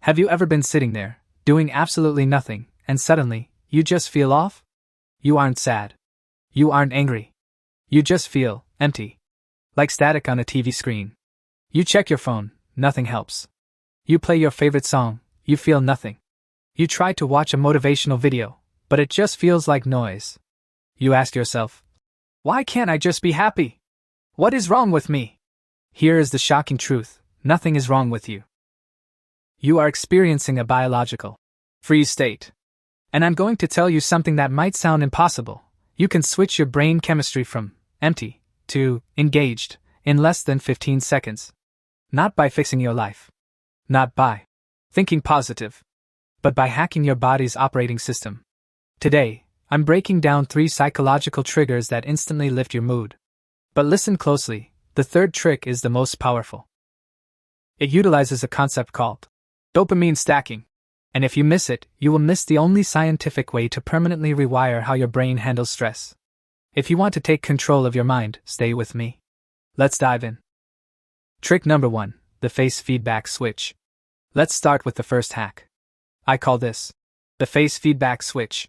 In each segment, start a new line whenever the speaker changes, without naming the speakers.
Have you ever been sitting there, doing absolutely nothing, and suddenly, you just feel off? You aren't sad. You aren't angry. You just feel empty. Like static on a TV screen. You check your phone, nothing helps. You play your favorite song, you feel nothing. You try to watch a motivational video, but it just feels like noise. You ask yourself, why can't I just be happy? What is wrong with me? Here is the shocking truth, nothing is wrong with you. You are experiencing a biological freeze state. And I'm going to tell you something that might sound impossible. You can switch your brain chemistry from empty to engaged in less than 15 seconds. Not by fixing your life. Not by thinking positive. But by hacking your body's operating system. Today, I'm breaking down 3 psychological triggers that instantly lift your mood. But listen closely, the third trick is the most powerful. It utilizes a concept called dopamine stacking. And if you miss it, you will miss the only scientific way to permanently rewire how your brain handles stress. If you want to take control of your mind, stay with me. Let's dive in. Trick number 1, the face feedback switch. Let's start with the first hack. I call this the face feedback switch.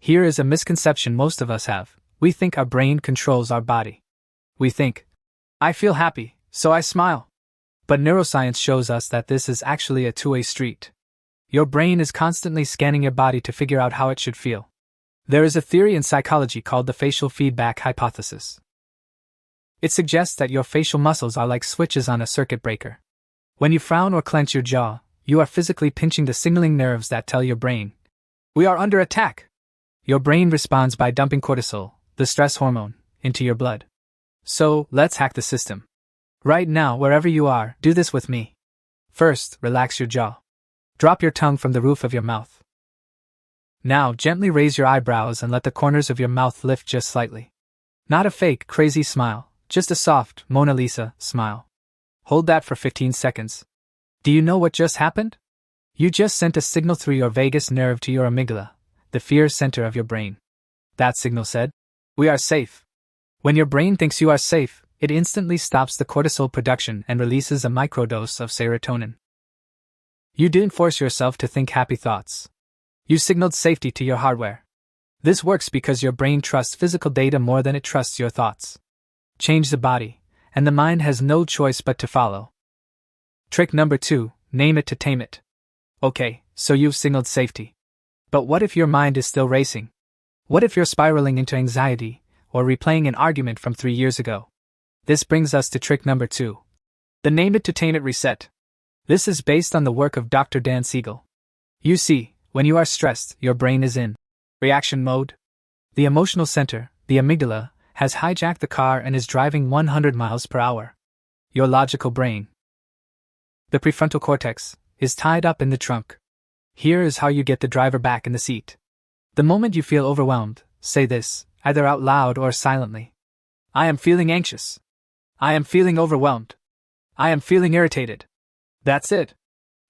Here is a misconception most of us have. We think our brain controls our body. We think, I feel happy, so I smile. But neuroscience shows us that this is actually a two-way street. Your brain is constantly scanning your body to figure out how it should feel. There is a theory in psychology called the facial feedback hypothesis. It suggests that your facial muscles are like switches on a circuit breaker. When you frown or clench your jaw, you are physically pinching the signaling nerves that tell your brain, we are under attack. Your brain responds by dumping cortisol, the stress hormone, into your blood. So, let's hack the system. Right now, wherever you are, do this with me. First, relax your jaw. Drop your tongue from the roof of your mouth. Now, gently raise your eyebrows and let the corners of your mouth lift just slightly. Not a fake, crazy smile, just a soft, Mona Lisa smile. Hold that for 15 seconds. Do you know what just happened? You just sent a signal through your vagus nerve to your amygdala, the fear center of your brain. That signal said, we are safe. When your brain thinks you are safe, it instantly stops the cortisol production and releases a microdose of serotonin. You didn't force yourself to think happy thoughts. You signaled safety to your hardware. This works because your brain trusts physical data more than it trusts your thoughts. Change the body, and the mind has no choice but to follow. Trick number 2, name it to tame it. Okay, so you've signaled safety. But what if your mind is still racing? What if you're spiraling into anxiety, or replaying an argument from 3 years ago? This brings us to trick number 2. The name it to tame it reset. This is based on the work of Dr. Dan Siegel. You see, when you are stressed, your brain is in reaction mode. The emotional center, the amygdala, has hijacked the car and is driving 100 miles per hour. Your logical brain, the prefrontal cortex, is tied up in the trunk. Here is how you get the driver back in the seat. The moment you feel overwhelmed, say this, either out loud or silently. I am feeling anxious. I am feeling overwhelmed. I am feeling irritated. That's it.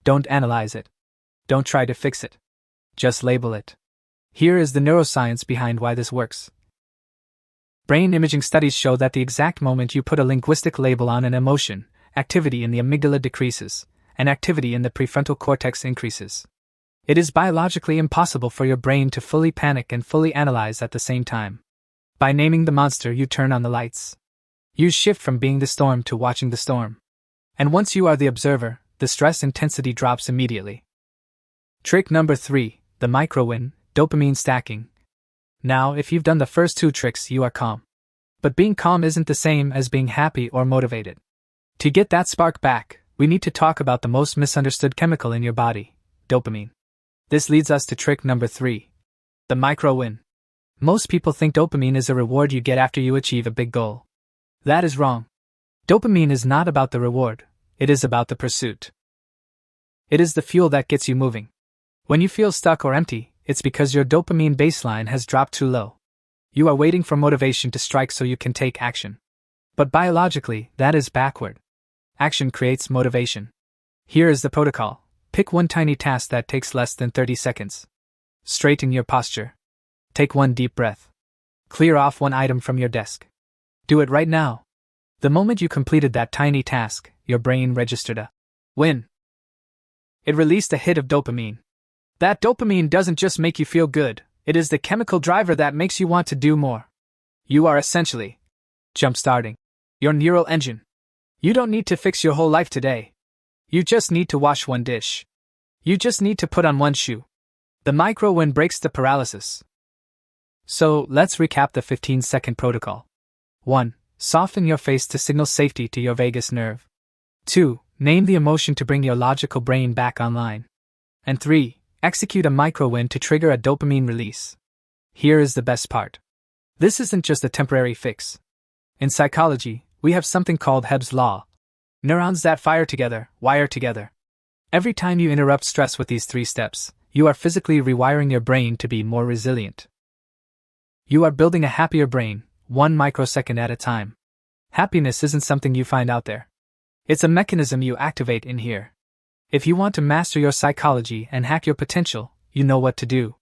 Don't analyze it. Don't try to fix it. Just label it. Here is the neuroscience behind why this works. Brain imaging studies show that the exact moment you put a linguistic label on an emotion, activity in the amygdala decreases, and activity in the prefrontal cortex increases. It is biologically impossible for your brain to fully panic and fully analyze at the same time. By naming the monster, you turn on the lights. You shift from being the storm to watching the storm. And once you are the observer, the stress intensity drops immediately. Trick number 3, the micro-win, dopamine stacking. Now, if you've done the first 2 tricks, you are calm. But being calm isn't the same as being happy or motivated. To get that spark back, we need to talk about the most misunderstood chemical in your body, dopamine. This leads us to trick number 3, the micro-win. Most people think dopamine is a reward you get after you achieve a big goal. That is wrong. Dopamine is not about the reward, it is about the pursuit. It is the fuel that gets you moving. When you feel stuck or empty, it's because your dopamine baseline has dropped too low. You are waiting for motivation to strike so you can take action. But biologically, that is backward. Action creates motivation. Here is the protocol. Pick one tiny task that takes less than 30 seconds. Straighten your posture. Take one deep breath. Clear off one item from your desk. Do it right now. The moment you completed that tiny task, your brain registered a win. It released a hit of dopamine. That dopamine doesn't just make you feel good, it is the chemical driver that makes you want to do more. You are essentially jump-starting your neural engine. You don't need to fix your whole life today. You just need to wash one dish. You just need to put on one shoe. The micro-win breaks the paralysis. So, let's recap the 15-second protocol. 1. Soften your face to signal safety to your vagus nerve. 2. Name the emotion to bring your logical brain back online. And 3. Execute a micro-win to trigger a dopamine release. Here is the best part. This isn't just a temporary fix. In psychology, we have something called Hebb's law. Neurons that fire together, wire together. Every time you interrupt stress with these 3 steps, you are physically rewiring your brain to be more resilient. You are building a happier brain, 1 microsecond at a time. Happiness isn't something you find out there. It's a mechanism you activate in here. If you want to master your psychology and hack your potential, you know what to do.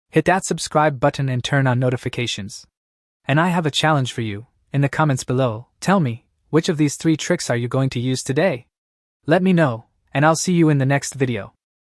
Hit that subscribe button and turn on notifications. And I have a challenge for you. In the comments below, tell me, which of these 3 tricks are you going to use today? Let me know, and I'll see you in the next video.